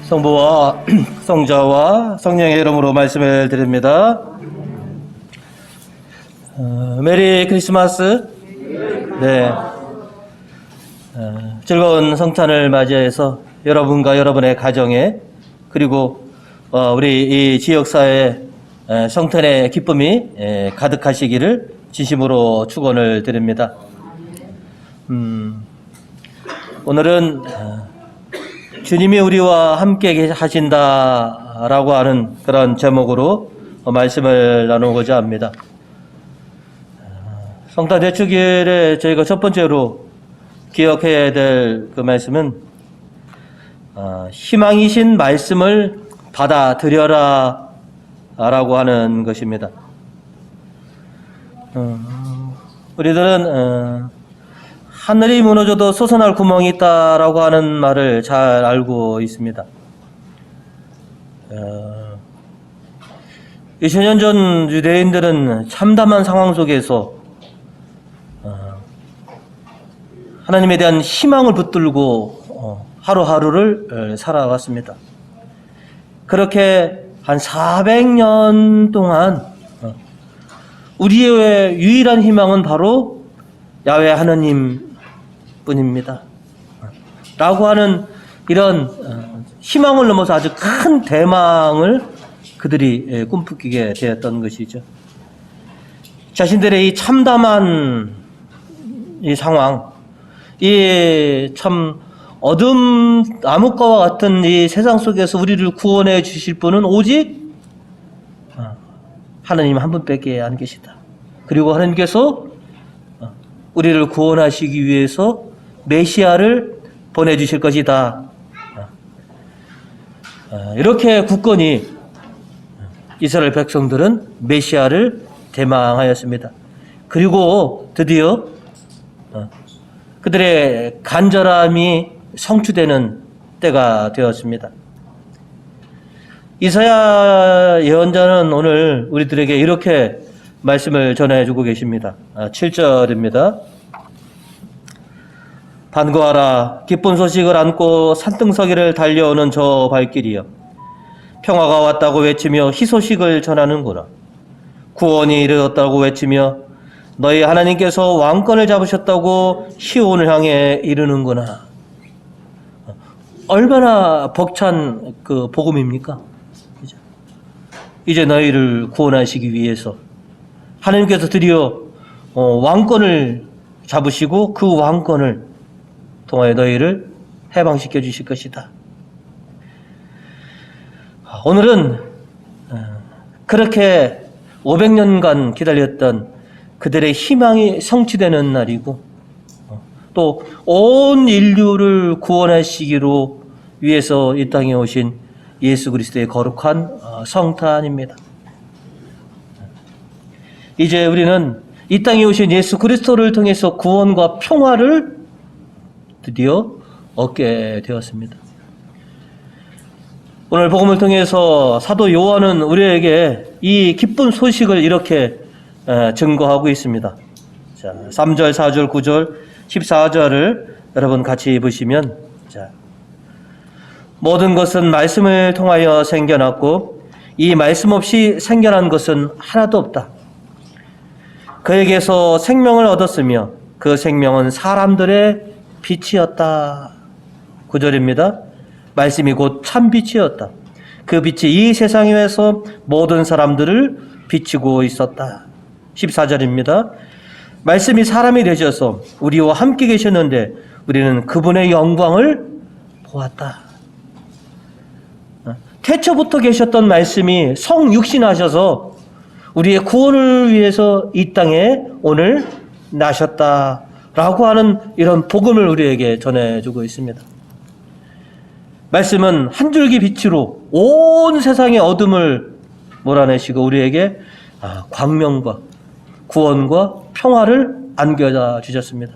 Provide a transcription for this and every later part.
성부와 성자와 성령의 이름으로 말씀을 드립니다. 메리 크리스마스. 네. 즐거운 성탄을 맞이해서 여러분과 여러분의 가정에 그리고 우리 이 지역사회에 성탄의 기쁨이 가득하시기를 진심으로 축원을 드립니다. 오늘은 주님이 우리와 함께 하신다라고 하는 그런 제목으로 말씀을 나누고자 합니다. 성탄 대축일에 저희가 첫 번째로 기억해야 될 그 말씀은 희망이신 말씀을 받아들여라 라고 하는 것입니다. 우리들은 하늘이 무너져도 솟아날 구멍이 있다라고 하는 말을 잘 알고 있습니다. 2000년 전 유대인들은 참담한 상황 속에서 하나님에 대한 희망을 붙들고 하루하루를 살아왔습니다. 그렇게 한 400년 동안 우리의 유일한 희망은 바로 야훼 하나님 뿐입니다. 라고 하는 이런 희망을 넘어서 아주 큰 대망을 그들이 꿈꾸게 되었던 것이죠. 자신들의 이 참담한 이 상황, 이 참 어둠 암흑과와 같은 이 세상 속에서 우리를 구원해 주실 분은 오직 하나님 한 분밖에 안 계시다. 그리고 하나님께서 우리를 구원하시기 위해서 메시아를 보내주실 것이다. 이렇게 굳건히 이스라엘 백성들은 메시아를 대망하였습니다. 그리고 드디어 그들의 간절함이 성취되는 때가 되었습니다. 이사야 예언자는 오늘 우리들에게 이렇게 말씀을 전해주고 계십니다. 7절입니다. 반가워라. 기쁜 소식을 안고 산등서기를 달려오는 저 발길이여. 평화가 왔다고 외치며 희소식을 전하는구나. 구원이 이르렀다고 외치며 너희 하나님께서 왕권을 잡으셨다고 시온을 향해 이르는구나. 얼마나 벅찬 그 복음입니까? 이제 너희를 구원하시기 위해서 하나님께서 드디어 왕권을 잡으시고 그 왕권을 통하여 너희를 해방시켜 주실 것이다. 오늘은 그렇게 500년간 기다렸던 그들의 희망이 성취되는 날이고 또 온 인류를 구원하시기로 위해서 이 땅에 오신 예수 그리스도의 거룩한 성탄입니다. 이제 우리는 이 땅에 오신 예수 그리스도를 통해서 구원과 평화를 드디어 얻게 되었습니다. 오늘 복음을 통해서 사도 요한은 우리에게 이 기쁜 소식을 이렇게 증거하고 있습니다. 자, 3절, 4절, 9절, 14절을 여러분 같이 보시면, 자, 모든 것은 말씀을 통하여 생겨났고 이 말씀 없이 생겨난 것은 하나도 없다. 그에게서 생명을 얻었으며 그 생명은 사람들의 빛이었다. 9절입니다. 말씀이 곧 참빛이었다. 그 빛이 이 세상에서 모든 사람들을 비추고 있었다. 14절입니다. 말씀이 사람이 되셔서 우리와 함께 계셨는데 우리는 그분의 영광을 보았다. 태초부터 계셨던 말씀이 성육신하셔서 우리의 구원을 위해서 이 땅에 오늘 나셨다라고 하는 이런 복음을 우리에게 전해주고 있습니다. 말씀은 한 줄기 빛으로 온 세상의 어둠을 몰아내시고 우리에게 광명과 구원과 평화를 안겨다 주셨습니다.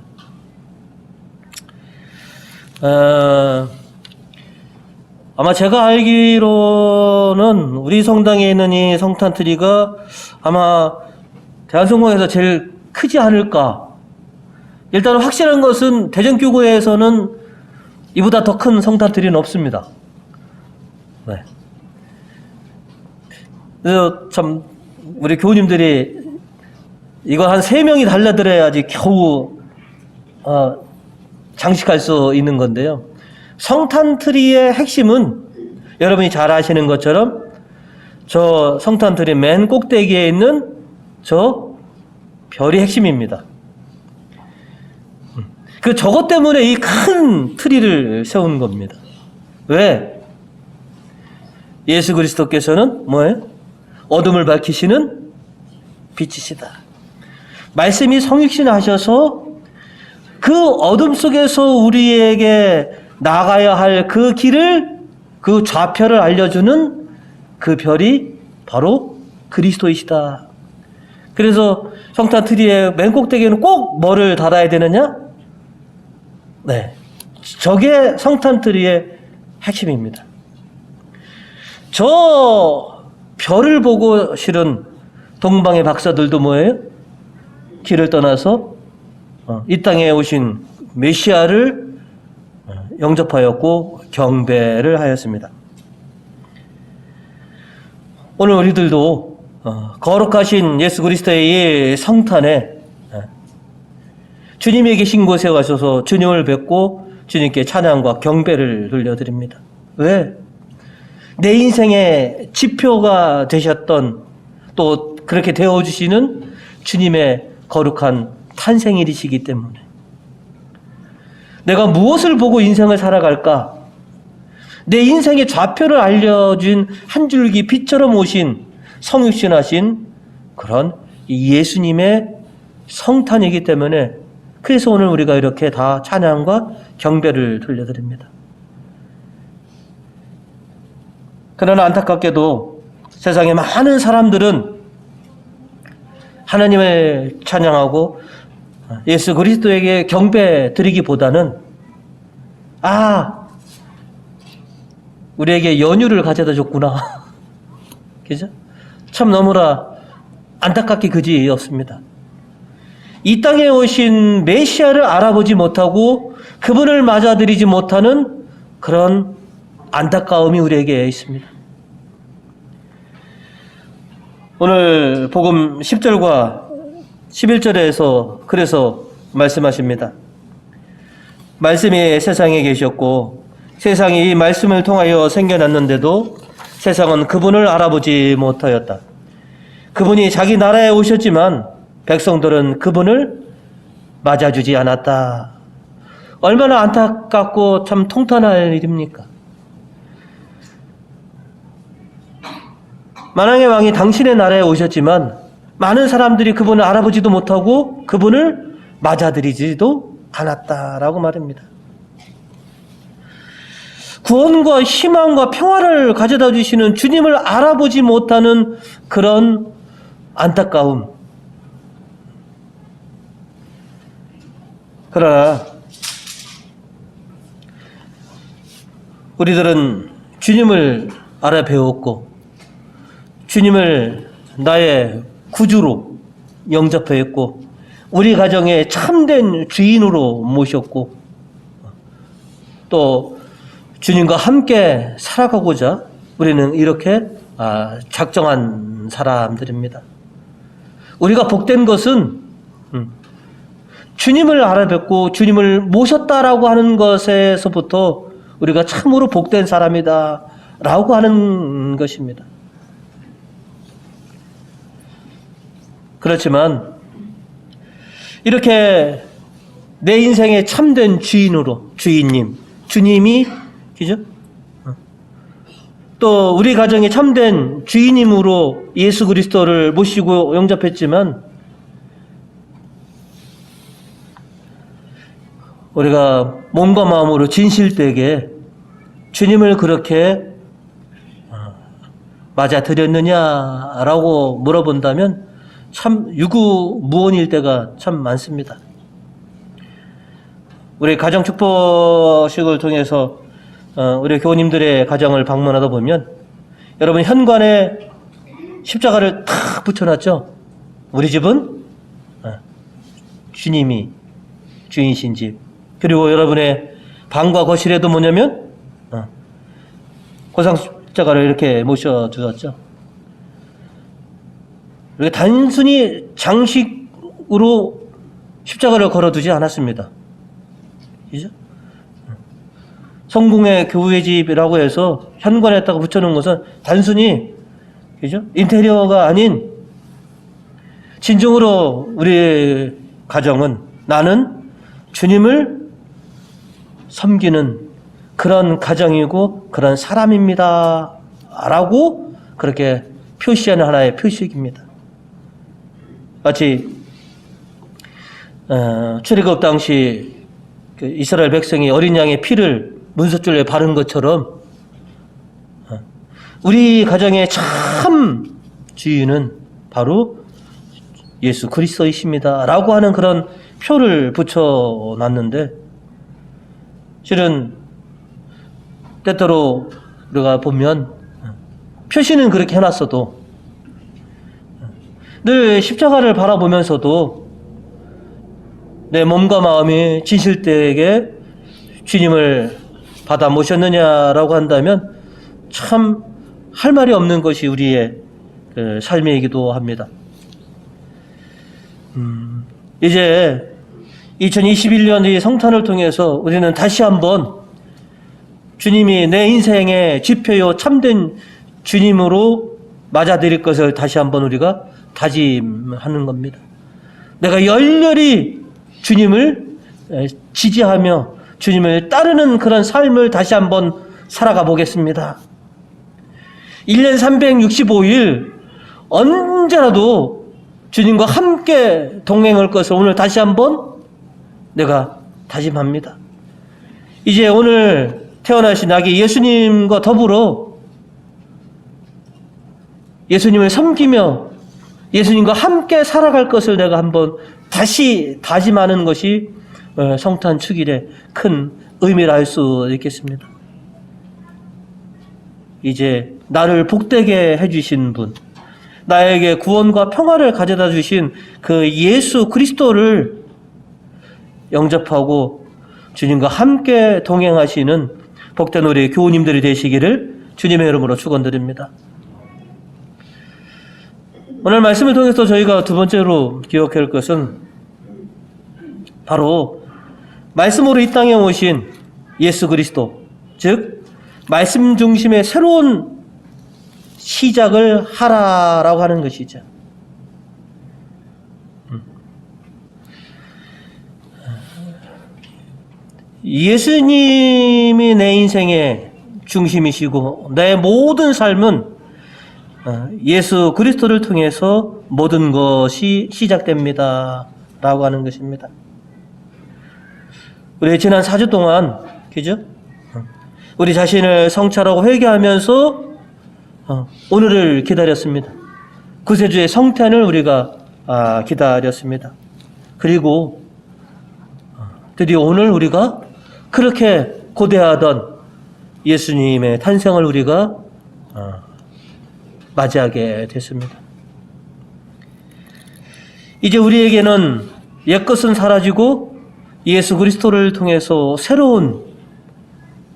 아마 제가 알기로는 우리 성당에 있는 이 성탄 트리가 아마 대한성공에서 제일 크지 않을까. 일단 확실한 것은 대전교구에서는 이보다 더 큰 성탄 트리는 없습니다. 네. 그래서 참 우리 교우님들이 이거 한 3명이 달려들어야지 겨우 장식할 수 있는 건데요. 성탄트리의 핵심은 여러분이 잘 아시는 것처럼 저 성탄트리 맨 꼭대기에 있는 저 별이 핵심입니다. 저것 때문에 이 큰 트리를 세운 겁니다. 왜? 예수 그리스도께서는 뭐예요? 어둠을 밝히시는 빛이시다. 말씀이 성육신 하셔서 그 어둠 속에서 우리에게 나가야 할 그 길을, 그 좌표를 알려주는 그 별이 바로 그리스도이시다. 그래서 성탄 트리의 맨 꼭대기에는 꼭 뭐를 달아야 되느냐? 네, 저게 성탄 트리의 핵심입니다. 저 별을 보고 실은 동방의 박사들도 뭐예요? 길을 떠나서 이 땅에 오신 메시아를 영접하였고 경배를 하였습니다. 오늘 우리들도 거룩하신 예수 그리스도의 성탄에 주님이 계신 곳에 가셔서 주님을 뵙고 주님께 찬양과 경배를 돌려드립니다. 왜? 내 인생의 지표가 되셨던, 또 그렇게 되어주시는 주님의 거룩한 탄생일이시기 때문에 내가 무엇을 보고 인생을 살아갈까? 내 인생의 좌표를 알려준 한 줄기 빛처럼 오신 성육신하신 그런 예수님의 성탄이기 때문에, 그래서 오늘 우리가 이렇게 다 찬양과 경배를 돌려드립니다. 그러나 안타깝게도 세상의 많은 사람들은 하나님을 찬양하고 예수 그리스도에게 경배 드리기보다는 우리에게 연휴를 가져다 줬구나. 그죠? 참 너무나 안타깝게 그지없습니다. 이 땅에 오신 메시아를 알아보지 못하고 그분을 맞아들이지 못하는 그런 안타까움이 우리에게 있습니다. 오늘 복음 10절과 11절에서 그래서 말씀하십니다. 말씀이 세상에 계셨고 세상이 이 말씀을 통하여 생겨났는데도 세상은 그분을 알아보지 못하였다. 그분이 자기 나라에 오셨지만 백성들은 그분을 맞아주지 않았다. 얼마나 안타깝고 참 통탄할 일입니까? 만왕의 왕이 당신의 나라에 오셨지만 많은 사람들이 그분을 알아보지도 못하고 그분을 맞아들이지도 않았다라고 말합니다. 구원과 희망과 평화를 가져다 주시는 주님을 알아보지 못하는 그런 안타까움. 그러나 우리들은 주님을 알아 배웠고 주님을 나의 구주로 영접했고 우리 가정의 참된 주인으로 모셨고 또 주님과 함께 살아가고자 우리는 이렇게 작정한 사람들입니다. 우리가 복된 것은 주님을 알아뵙고 주님을 모셨다라고 하는 것에서부터 우리가 참으로 복된 사람이다 라고 하는 것입니다. 그렇지만 이렇게 내 인생의 참된 주인으로 주님이 그죠? 또 우리 가정의 참된 주인님으로 예수 그리스도를 모시고 영접했지만 우리가 몸과 마음으로 진실되게 주님을 그렇게 맞아들였느냐라고 물어본다면 참 유구무원일 때가 참 많습니다. 우리 가정 축복식을 통해서 우리 교우님들의 가정을 방문하다 보면 여러분 현관에 십자가를 탁 붙여놨죠. 우리 집은 주님이 주인이신 집. 그리고 여러분의 방과 거실에도 뭐냐면 십자가를 이렇게 모셔주었죠. 이렇게 단순히 장식으로 십자가를 걸어두지 않았습니다. 그죠? 성공의 교회 집이라고 해서 현관에다가 붙여놓은 것은 단순히, 그죠? 인테리어가 아닌, 진정으로 우리 가정은 나는 주님을 섬기는 그런 가정이고 그런 사람입니다. 라고 그렇게 표시하는 하나의 표식입니다. 마치 출애굽 당시 그 이스라엘 백성이 어린 양의 피를 문석줄에 바른 것처럼 우리 가정의 참 주인은 바로 예수 그리스도이십니다. 라고 하는 그런 표를 붙여놨는데, 실은 때때로 우리가 보면 표시는 그렇게 해놨어도 늘 십자가를 바라보면서도 내 몸과 마음이 진실되게 주님을 받아 모셨느냐라고 한다면 참 할 말이 없는 것이 우리의 그 삶이기도 합니다. 이제 2021년 이 성탄을 통해서 우리는 다시 한번 주님이 내 인생의 지표요 참된 주님으로 맞아들일 것을 다시 한번 우리가 다짐하는 겁니다. 내가 열렬히 주님을 지지하며 주님을 따르는 그런 삶을 다시 한번 살아가 보겠습니다. 1년 365일 언제라도 주님과 함께 동행할 것을 오늘 다시 한번 내가 다짐합니다. 이제 오늘 태어나신 아기 예수님과 더불어 예수님을 섬기며 예수님과 함께 살아갈 것을 내가 한번 다시 다짐하는 것이 성탄 축일의 큰 의미라 할 수 있겠습니다. 이제 나를 복되게 해주신 분, 나에게 구원과 평화를 가져다 주신 그 예수 그리스도를 영접하고 주님과 함께 동행하시는 복된 우리 교우님들이 되시기를 주님의 이름으로 축원드립니다. 오늘 말씀을 통해서 저희가 두 번째로 기억해야 할 것은 바로 말씀으로 이 땅에 오신 예수 그리스도, 즉 말씀 중심의 새로운 시작을 하라라고 하는 것이죠. 예수님이 내 인생의 중심이시고 내 모든 삶은 예수 그리스도를 통해서 모든 것이 시작됩니다. 라고 하는 것입니다. 우리 지난 4주 동안, 그죠? 우리 자신을 성찰하고 회개하면서 오늘을 기다렸습니다. 구세주의 성탄을 우리가 기다렸습니다. 그리고 드디어 오늘 우리가 그렇게 고대하던 예수님의 탄생을 우리가 맞이하게 됐습니다. 이제 우리에게는 옛것은 사라지고 예수 그리스도를 통해서 새로운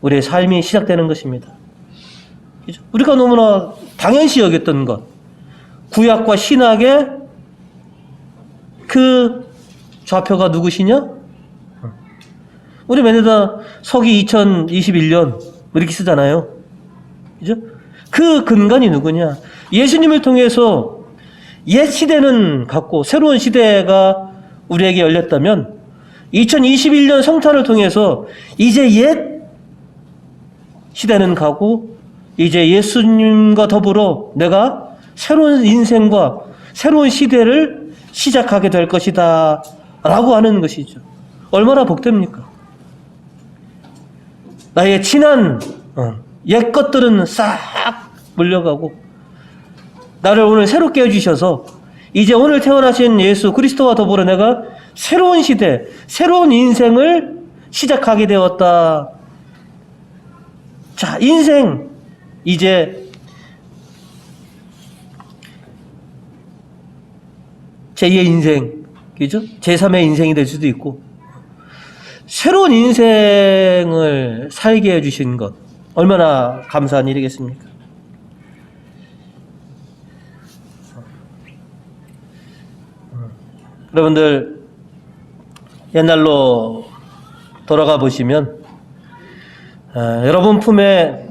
우리의 삶이 시작되는 것입니다. 우리가 너무나 당연시 여겼던 것, 구약과 신약의 그 좌표가 누구시냐? 우리 맨날 다 서기 2021년 이렇게 쓰잖아요. 그죠? 그 근간이 누구냐? 예수님을 통해서 옛 시대는 갔고 새로운 시대가 우리에게 열렸다면 2021년 성탄을 통해서 이제 옛 시대는 가고 이제 예수님과 더불어 내가 새로운 인생과 새로운 시대를 시작하게 될 것이다 라고 하는 것이죠. 얼마나 복됩니까? 나의 지난 옛 것들은 싹 물려가고 나를 오늘 새롭게 해주셔서 이제 오늘 태어나신 예수 그리스도와 더불어 내가 새로운 시대, 새로운 인생을 시작하게 되었다. 자, 인생 이제 제2의 인생, 그죠? 제3의 인생이 될 수도 있고 새로운 인생을 살게 해주신 것 얼마나 감사한 일이겠습니까? 여러분들 옛날로 돌아가 보시면 여러분 품에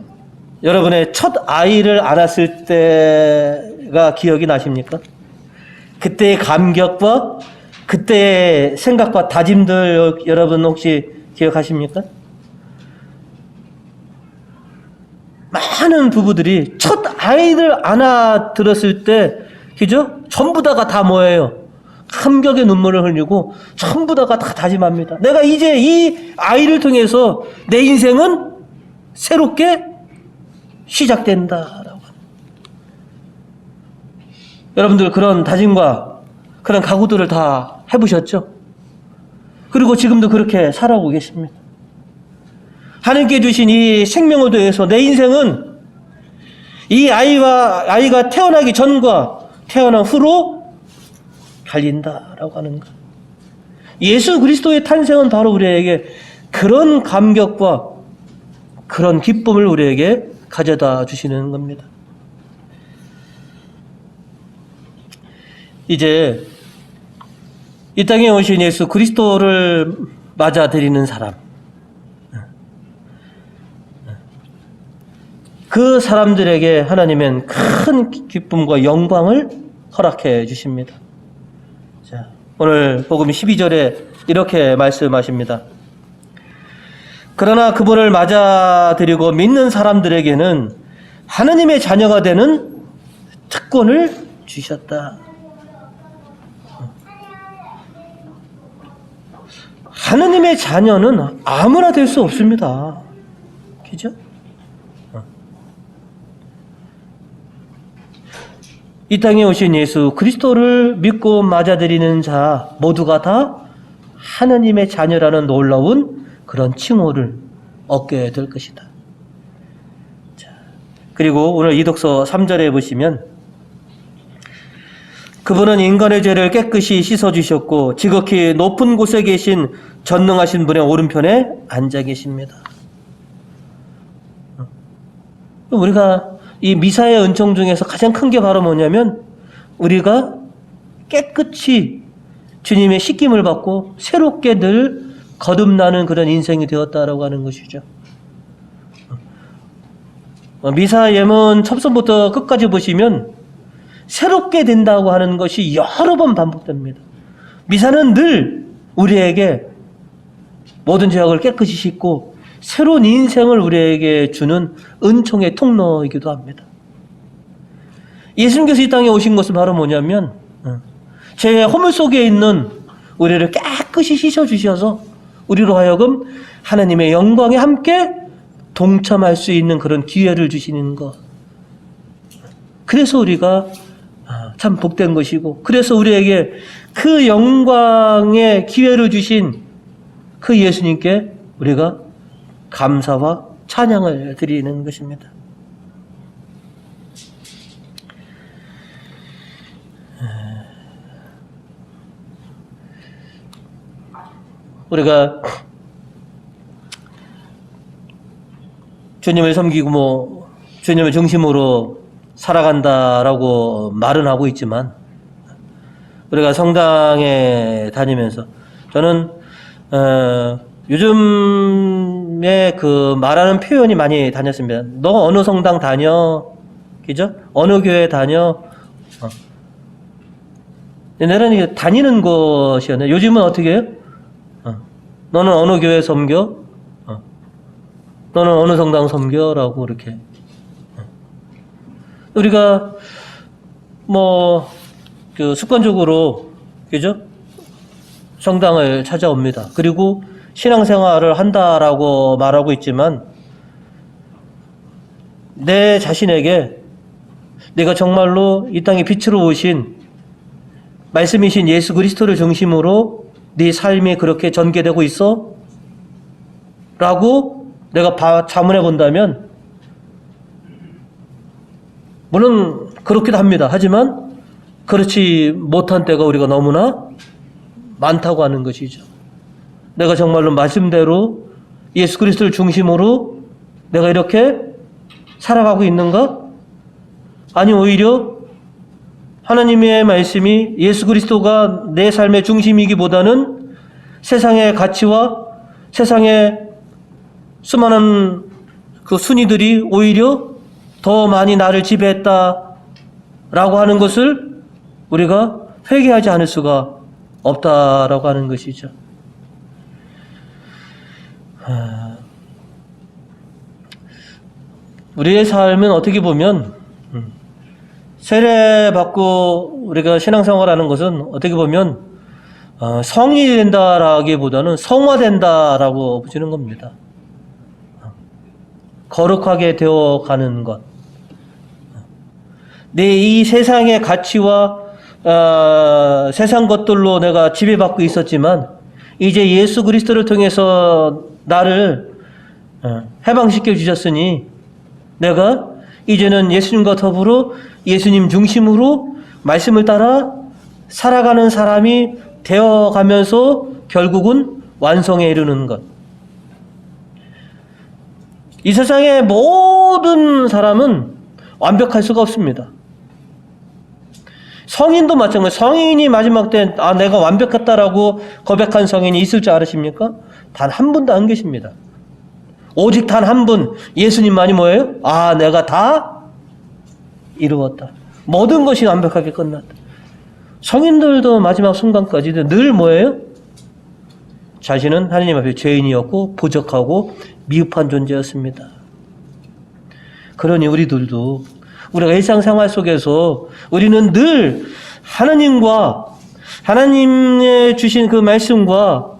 여러분의 첫 아이를 안았을 때가 기억이 나십니까? 그때의 감격과 그때의 생각과 다짐들 여러분 혹시 기억하십니까? 많은 부부들이 첫 아이를 안아 들었을 때, 그죠? 전부 다가 다 뭐예요? 감격의 눈물을 흘리고 전부 다가 다 다짐합니다. 내가 이제 이 아이를 통해서 내 인생은 새롭게 시작된다라고. 여러분들 그런 다짐과 그런 각오들을 다 해보셨죠? 그리고 지금도 그렇게 살아오고 계십니다. 하나님께 주신 이 생명을 통해서 내 인생은 이 아이가 태어나기 전과 태어난 후로 달린다라고 하는 것. 예수 그리스도의 탄생은 바로 우리에게 그런 감격과 그런 기쁨을 우리에게 가져다 주시는 겁니다. 이제 이 땅에 오신 예수 그리스도를 맞아들이는 사람, 그 사람들에게 하나님은 큰 기쁨과 영광을 허락해 주십니다. 자, 오늘 복음 12절에 이렇게 말씀하십니다. 그러나 그분을 맞아들이고 믿는 사람들에게는 하나님의 자녀가 되는 특권을 주셨다. 하나님의 자녀는 아무나 될 수 없습니다. 그죠? 이 땅에 오신 예수 그리스도를 믿고 맞아들이는 자 모두가 다 하나님의 자녀라는 놀라운 그런 칭호를 얻게 될 것이다. 자, 그리고 오늘 이독서 3절에 보시면 그분은 인간의 죄를 깨끗이 씻어주셨고 지극히 높은 곳에 계신 전능하신 분의 오른편에 앉아 계십니다. 우리가 이 미사의 은총 중에서 가장 큰 게 바로 뭐냐면 우리가 깨끗이 주님의 씻김을 받고 새롭게 늘 거듭나는 그런 인생이 되었다라고 하는 것이죠. 미사 예문 첫선부터 끝까지 보시면 새롭게 된다고 하는 것이 여러 번 반복됩니다. 미사는 늘 우리에게 모든 죄악을 깨끗이 씻고 새로운 인생을 우리에게 주는 은총의 통로이기도 합니다. 예수님께서 이 땅에 오신 것은 바로 뭐냐면 죄의 허물 속에 있는 우리를 깨끗이 씻어주셔서 우리로 하여금 하나님의 영광에 함께 동참할 수 있는 그런 기회를 주시는 것. 그래서 우리가 참 복된 것이고 그래서 우리에게 그 영광의 기회를 주신 그 예수님께 우리가 감사와 찬양을 드리는 것입니다. 우리가 주님을 섬기고 주님을 중심으로 살아간다라고 말은 하고 있지만 우리가 성당에 다니면서 저는 요즘에 그 말하는 표현이 많이 다녔습니다. 너 어느 성당 다녀? 그죠? 어느 교회 다녀? 옛날에는 다니는 것이었는데 요즘은 어떻게 해요? 너는 어느 교회 섬겨? 너는 어느 성당 섬겨? 라고 이렇게. 우리가 그 습관적으로 그죠? 성당을 찾아옵니다. 그리고 신앙생활을 한다라고 말하고 있지만 내 자신에게 내가 정말로 이 땅에 빛으로 오신 말씀이신 예수 그리스도를 중심으로 네 삶이 그렇게 전개되고 있어? 라고 내가 자문해 본다면 물론 그렇기도 합니다. 하지만 그렇지 못한 때가 우리가 너무나 많다고 하는 것이죠. 내가 정말로 말씀대로 예수 그리스도를 중심으로 내가 이렇게 살아가고 있는가? 아니 오히려 하나님의 말씀이 예수 그리스도가 내 삶의 중심이기보다는 세상의 가치와 세상의 수많은 그 순위들이 오히려 더 많이 나를 지배했다라고 하는 것을 우리가 회개하지 않을 수가 없다라고 하는 것이죠. 우리의 삶은 어떻게 보면 세례받고 우리가 신앙생활하는 것은 어떻게 보면 성이 된다라기보다는 성화된다라고 보시는 겁니다. 거룩하게 되어가는 것. 내 이 세상의 가치와 세상 것들로 내가 지배받고 있었지만 이제 예수 그리스도를 통해서 나를 해방시켜 주셨으니 내가 이제는 예수님과 더불어 예수님 중심으로 말씀을 따라 살아가는 사람이 되어가면서 결국은 완성에 이르는 것. 이 세상의 모든 사람은 완벽할 수가 없습니다. 성인도 마찬가지. 성인이 마지막 때 내가 완벽했다라고 고백한 성인이 있을 줄 아십니까? 단 한 분도 안 계십니다. 오직 단 한 분, 예수님만이 뭐예요? 내가 다 이루었다. 모든 것이 완벽하게 끝났다. 성인들도 마지막 순간까지도 늘 뭐예요? 자신은 하나님 앞에 죄인이었고 부족하고 미흡한 존재였습니다. 그러니 우리들도 우리가 일상생활 속에서 우리는 늘 하나님과 하나님의 주신 그 말씀과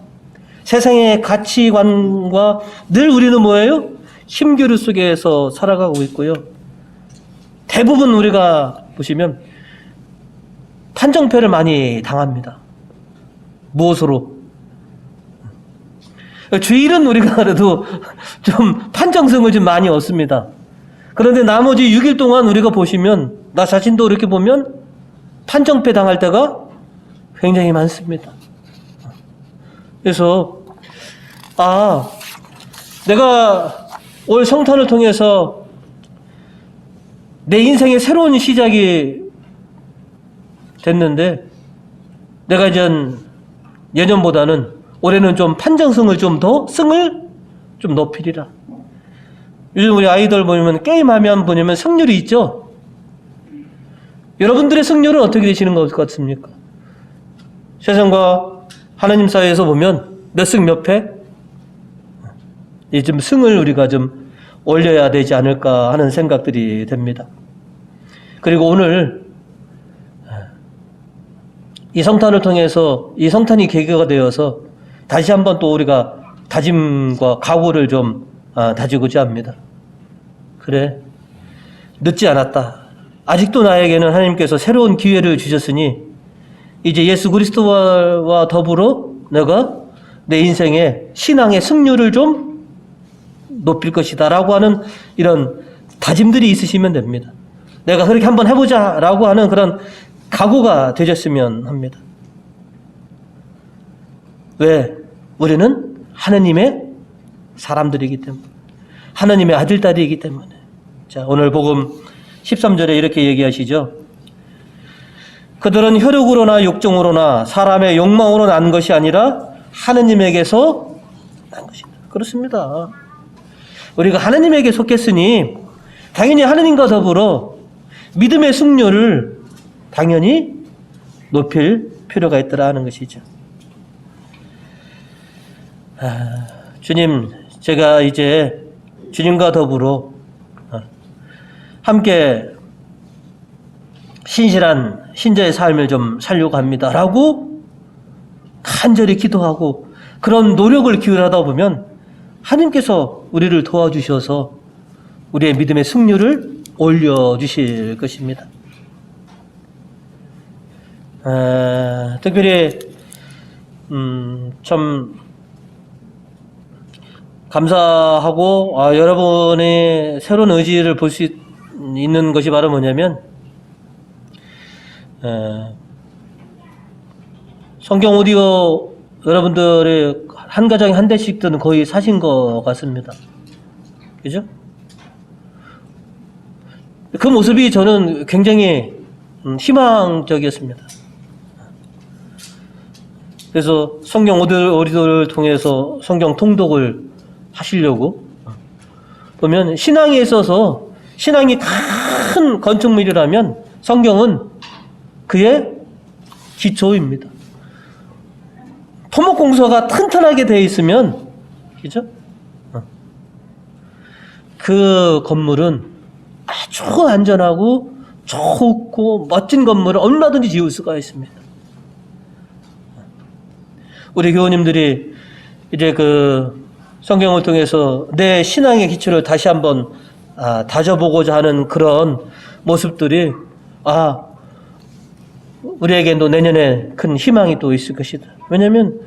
세상의 가치관과 늘 우리는 뭐예요? 심교류 속에서 살아가고 있고요. 대부분 우리가 보시면 판정패를 많이 당합니다. 무엇으로? 주일은 우리가 그래도 좀 판정성을 좀 많이 얻습니다. 그런데 나머지 6일 동안 우리가 보시면 나 자신도 이렇게 보면 판정패 당할 때가 굉장히 많습니다. 그래서 내가 올 성탄을 통해서 내 인생의 새로운 시작이 됐는데 내가 이제 예년보다는 올해는 좀 판정성을 좀 더 승을 좀 높이리라. 요즘 우리 아이들 보면 게임하면 승률이 있죠. 여러분들의 승률은 어떻게 되시는 것 같습니까? 세상과 하나님 사이에서 보면 몇 승 몇 패? 좀 승을 우리가 좀 올려야 되지 않을까 하는 생각들이 됩니다. 그리고 오늘 이 성탄을 통해서 이 성탄이 계기가 되어서 다시 한번 또 우리가 다짐과 각오를 좀 다지고자 합니다. 그래, 늦지 않았다. 아직도 나에게는 하나님께서 새로운 기회를 주셨으니 이제 예수 그리스도와 더불어 내가 내 인생의 신앙의 승률을 좀 높일 것이다 라고 하는 이런 다짐들이 있으시면 됩니다. 내가 그렇게 한번 해보자 라고 하는 그런 각오가 되셨으면 합니다. 왜? 우리는 하나님의 사람들이기 때문에, 하나님의 아들딸이기 때문에. 자, 오늘 복음 13절에 이렇게 얘기하시죠. 그들은 혈육으로나 육정으로나 사람의 욕망으로 난 것이 아니라 하느님에게서 난 것입니다. 그렇습니다. 우리가 하느님에게 속했으니 당연히 하느님과 더불어 믿음의 승률을 당연히 높일 필요가 있더라 하는 것이죠. 주님, 제가 이제 주님과 더불어 함께 신실한 신자의 삶을 좀 살려고 합니다 라고 간절히 기도하고 그런 노력을 기울여다 보면 하나님께서 우리를 도와주셔서 우리의 믿음의 승률을 올려주실 것입니다. 특별히 참 감사하고 여러분의 새로운 의지를 볼 수 있는 것이 바로 뭐냐면 성경 오디오 여러분들의 한 가정에 한 대씩든 거의 사신 것 같습니다. 그죠? 그 모습이 저는 굉장히 희망적이었습니다. 그래서 성경 오디오를 통해서 성경 통독을 하시려고 보면 신앙에 있어서 신앙이 큰 건축물이라면 성경은 그의 기초입니다. 토목공사가 튼튼하게 되어 있으면, 그죠? 그 건물은 아주 안전하고 좋고 멋진 건물을 얼마든지 지을 수가 있습니다. 우리 교우님들이 이제 그 성경을 통해서 내 신앙의 기초를 다시 한번 다져보고자 하는 그런 모습들이 우리에게 또 내년에 큰 희망이 또 있을 것이다. 왜냐하면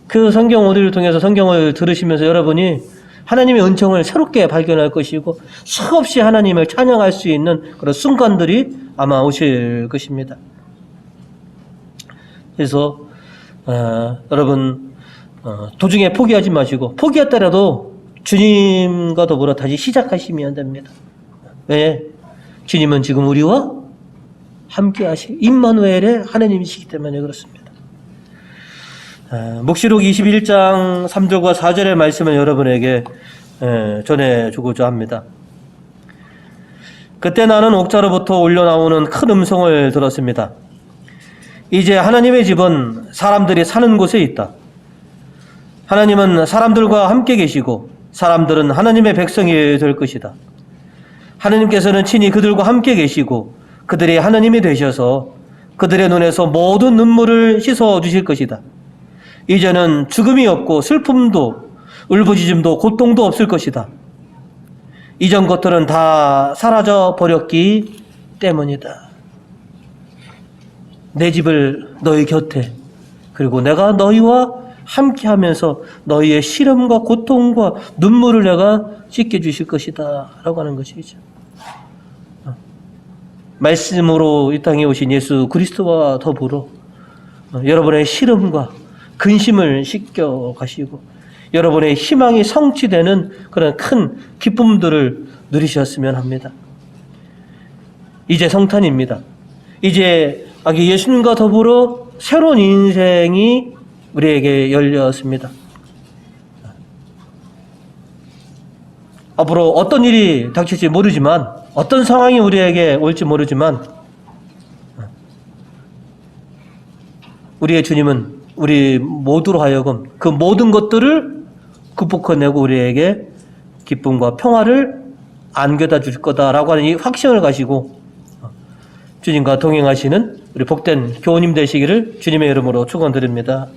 그 성경 오디오를 통해서 성경을 들으시면서 여러분이 하나님의 은총을 새롭게 발견할 것이고 수없이 하나님을 찬양할 수 있는 그런 순간들이 아마 오실 것입니다. 그래서 여러분 도중에 포기하지 마시고 포기했더라도 주님과 더불어 다시 시작하시면 됩니다. 왜? 주님은 지금 우리와 함께 하시 임마누엘의 하나님이시기 때문에 그렇습니다. 묵시록 21장 3절과 4절의 말씀을 여러분에게 전해주고자 합니다. 그때 나는 옥자로부터 울려나오는 큰 음성을 들었습니다. 이제 하나님의 집은 사람들이 사는 곳에 있다. 하나님은 사람들과 함께 계시고 사람들은 하나님의 백성이 될 것이다. 하나님께서는 친히 그들과 함께 계시고 그들이 하나님이 되셔서 그들의 눈에서 모든 눈물을 씻어 주실 것이다. 이제는 죽음이 없고 슬픔도 울부짖음도 고통도 없을 것이다. 이전 것들은 다 사라져 버렸기 때문이다. 내 집을 너희 곁에 그리고 내가 너희와 함께 하면서 너희의 시름과 고통과 눈물을 내가 씻게 주실 것이다 라고 하는 것이죠. 말씀으로 이 땅에 오신 예수 그리스도와 더불어 여러분의 시름과 근심을 씻겨 가시고 여러분의 희망이 성취되는 그런 큰 기쁨들을 누리셨으면 합니다. 이제 성탄입니다. 이제 예수님과 더불어 새로운 인생이 우리에게 열렸습니다. 앞으로 어떤 일이 닥칠지 모르지만 어떤 상황이 우리에게 올지 모르지만 우리의 주님은 우리 모두로 하여금 그 모든 것들을 극복해내고 우리에게 기쁨과 평화를 안겨다 줄 거다라고 하는 이 확신을 가지고 주님과 동행하시는 우리 복된 교우님 되시기를 주님의 이름으로 축원드립니다.